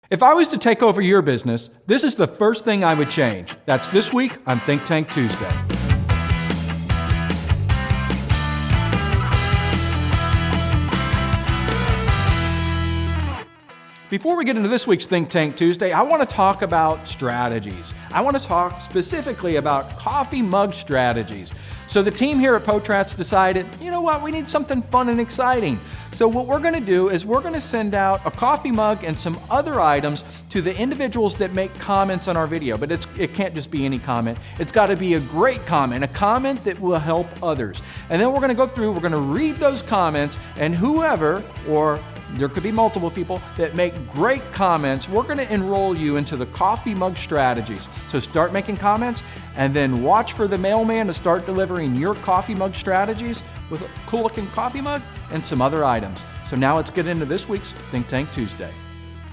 If I was to take over your business, this is the first thing I would change. That's this week on Think Tank Tuesday. Before we get into this week's Think Tank Tuesday, I want to talk about strategies. I want to talk specifically about coffee mug strategies. So the team here at POTRATZ decided, you know what, we need something fun and exciting. So what we're going to do is we're going to send out a coffee mug and some other items to the individuals that make comments on our video. But it can't just be any comment. It's got to be a great comment, a comment that will help others. And then we're going to go through, we're going to read those comments, and whoever, or there could be multiple people that make great comments, we're going to enroll you into the coffee mug strategies. So start making comments and then watch for the mailman to start delivering your coffee mug strategies with a cool looking coffee mug and some other items. So now let's get into this week's Think Tank Tuesday.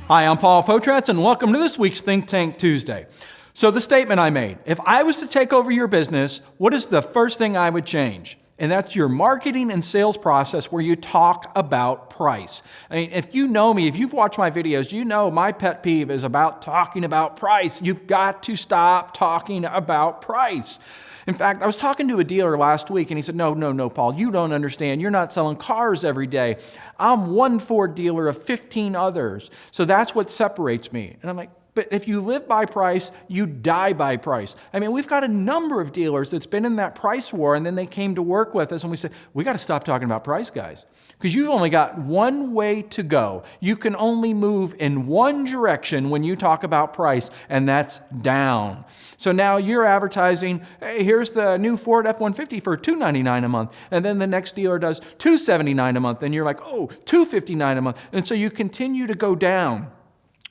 Hi, I'm Paul POTRATZ and welcome to this week's Think Tank Tuesday. So the statement I made, if I was to take over your business, what is the first thing I would change? And that's your marketing and sales process where you talk about price. I mean, if you know me, if you've watched my videos, you know my pet peeve is about talking about price. You've got to stop talking about price. In fact, I was talking to a dealer last week and he said, no, Paul, you don't understand. You're not selling cars every day. I'm one Ford dealer of 15 others. So that's what separates me. And I'm like, but if you live by price, you die by price. I mean, we've got a number of dealers that's been in that price war, and then they came to work with us, and we said, we got to stop talking about price, guys, because you've only got one way to go. You can only move in one direction when you talk about price, and that's down. So now you're advertising, hey, here's the new Ford F-150 for $299 a month, and then the next dealer does $279 a month, and you're like, oh, $259 a month, and so you continue to go down.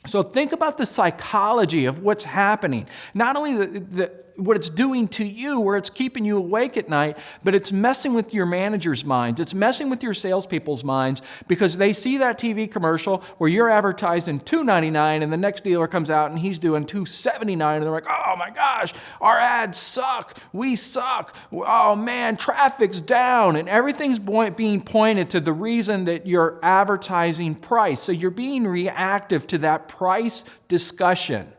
So think about the psychology of what's happening. Not only what it's doing to you, where it's keeping you awake at night, but it's messing with your manager's minds. It's messing with your salespeople's minds because they see that TV commercial where you're advertising $299 and the next dealer comes out and he's doing $279 and they're like, oh my gosh, our ads suck. We suck. Oh man, traffic's down, and everything's being pointed to the reason that you're advertising price. So you're being reactive to that price discussion.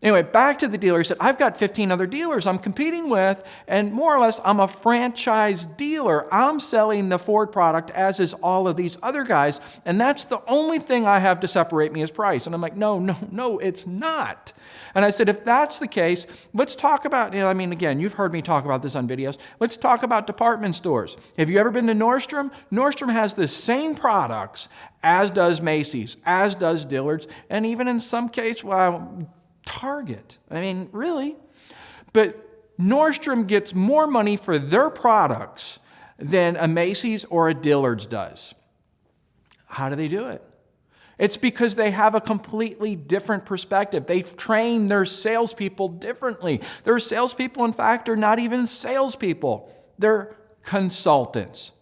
Anyway, back to the dealer. He said, I've got 15 other dealers I'm competing with, and more or less, I'm a franchise dealer. I'm selling the Ford product, as is all of these other guys, and that's the only thing I have to separate me is price. And I'm like, no, it's not. And I said, if that's the case, let's talk about, again, you've heard me talk about this on videos. Let's talk about department stores. Have you ever been to Nordstrom? Nordstrom has the same products as does Macy's, as does Dillard's, and even in some case, Target. I mean, really? But Nordstrom gets more money for their products than a Macy's or a Dillard's does. How do they do it? It's because they have a completely different perspective. They've trained their salespeople differently. Their salespeople, in fact, are not even salespeople. They're consultants.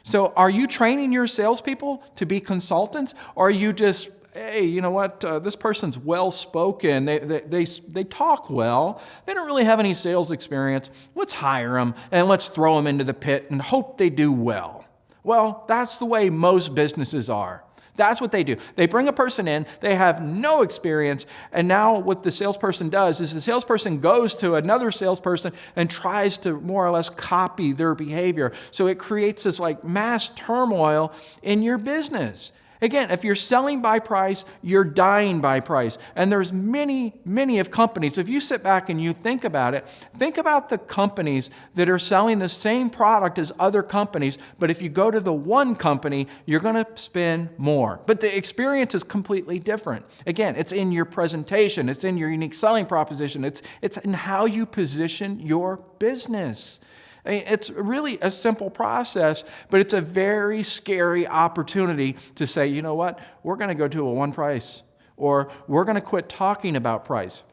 So are you training your salespeople to be consultants, or are you just, hey, you know what, this person's well-spoken, they talk well, they don't really have any sales experience, let's hire them and let's throw them into the pit and hope they do well. Well, that's the way most businesses are. That's what they do. They bring a person in, they have no experience, and now what the salesperson does is the salesperson goes to another salesperson and tries to more or less copy their behavior. So it creates this like mass turmoil in your business. Again, if you're selling by price, you're dying by price. And there's many of companies. If you sit back and you think about it, think about the companies that are selling the same product as other companies, but if you go to the one company, you're going to spend more. But the experience is completely different. Again, it's in your presentation, it's in your unique selling proposition, it's in how you position your business. I mean, it's really a simple process, but it's a very scary opportunity to say, you know what, we're going to go to a one price, or we're going to quit talking about price.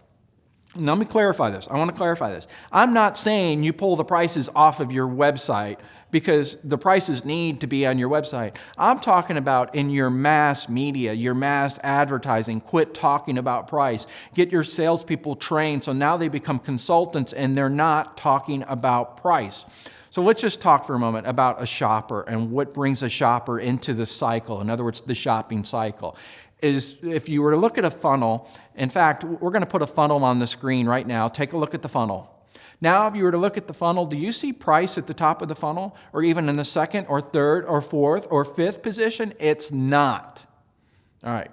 Now, let me clarify this. I want to clarify this. I'm not saying you pull the prices off of your website because the prices need to be on your website. I'm talking about in your mass media, your mass advertising. Quit talking about price. Get your salespeople trained so now they become consultants and they're not talking about price. So let's just talk for a moment about a shopper and what brings a shopper into the cycle. In other words, the shopping cycle. is if you were to look at a funnel, in fact, we're going to put a funnel on the screen right now. Take a look at the funnel. Now, if you were to look at the funnel, do you see price at the top of the funnel, or even in the second or third or fourth or fifth position? It's not. All right.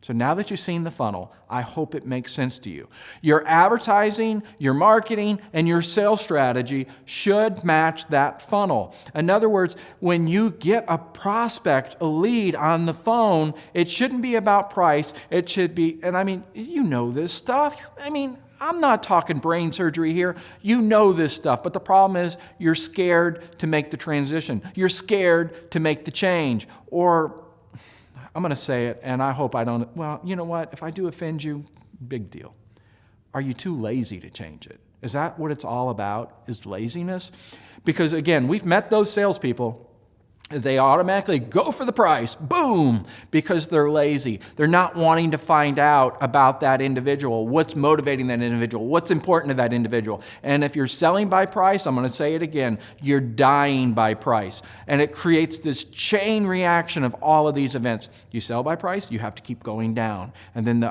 So now that you've seen the funnel, I hope it makes sense to you. Your advertising, your marketing, and your sales strategy should match that funnel. In other words, when you get a prospect, a lead on the phone, it shouldn't be about price. It should be, and I mean, you know this stuff. I mean, I'm not talking brain surgery here. You know this stuff, but the problem is you're scared to make the transition. You're scared to make the change. Or, I'm going to say it, and I hope I don't, well, you know what? If I do offend you, big deal. Are you too lazy to change it? Is that what it's all about, is laziness? Because again, we've met those salespeople. They automatically go for the price, boom, because they're lazy. They're not wanting to find out about that individual, what's motivating that individual, what's important to that individual. And if you're selling by price, I'm going to say it again, you're dying by price. And it creates this chain reaction of all of these events. You sell by price, you have to keep going down. And then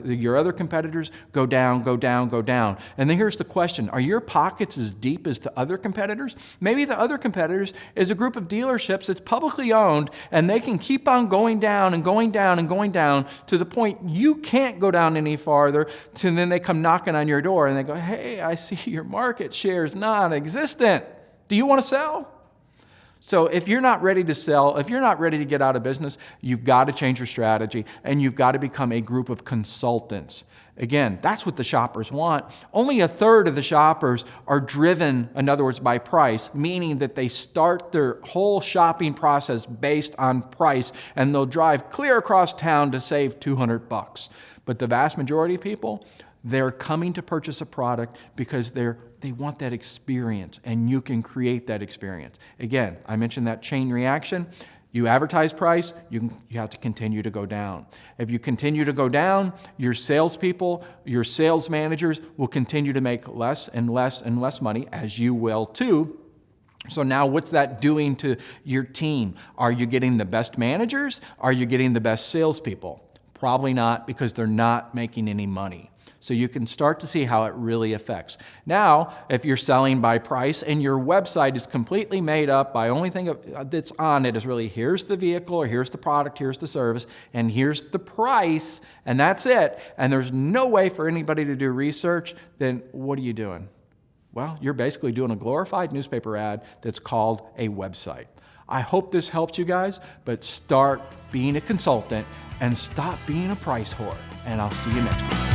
your other competitors go down, go down, go down. And then here's the question, are your pockets as deep as the other competitors? Maybe the other competitors is a group of dealerships that's publicly owned, and they can keep on going down and going down and going down to the point you can't go down any farther, and then they come knocking on your door and they go, hey, I see your market share is non-existent. Do you want to sell? So if you're not ready to sell, if you're not ready to get out of business, you've got to change your strategy, and you've got to become a group of consultants. Again, that's what the shoppers want. Only a third of the shoppers are driven, in other words, by price, meaning that they start their whole shopping process based on price, and they'll drive clear across town to save $200. But the vast majority of people, they're coming to purchase a product because they want that experience, and you can create that experience. Again, I mentioned that chain reaction. You advertise price, you have to continue to go down. If you continue to go down, your salespeople, your sales managers will continue to make less and less and less money, as you will too. So now what's that doing to your team? Are you getting the best managers? Are you getting the best salespeople? Probably not, because they're not making any money. So you can start to see how it really affects. Now, if you're selling by price and your website is completely made up by only thing that's on it is really here's the vehicle, or here's the product, here's the service, and here's the price, and that's it, and there's no way for anybody to do research, then what are you doing? Well, you're basically doing a glorified newspaper ad that's called a website. I hope this helps you guys, but start being a consultant and stop being a price whore. And I'll see you next week.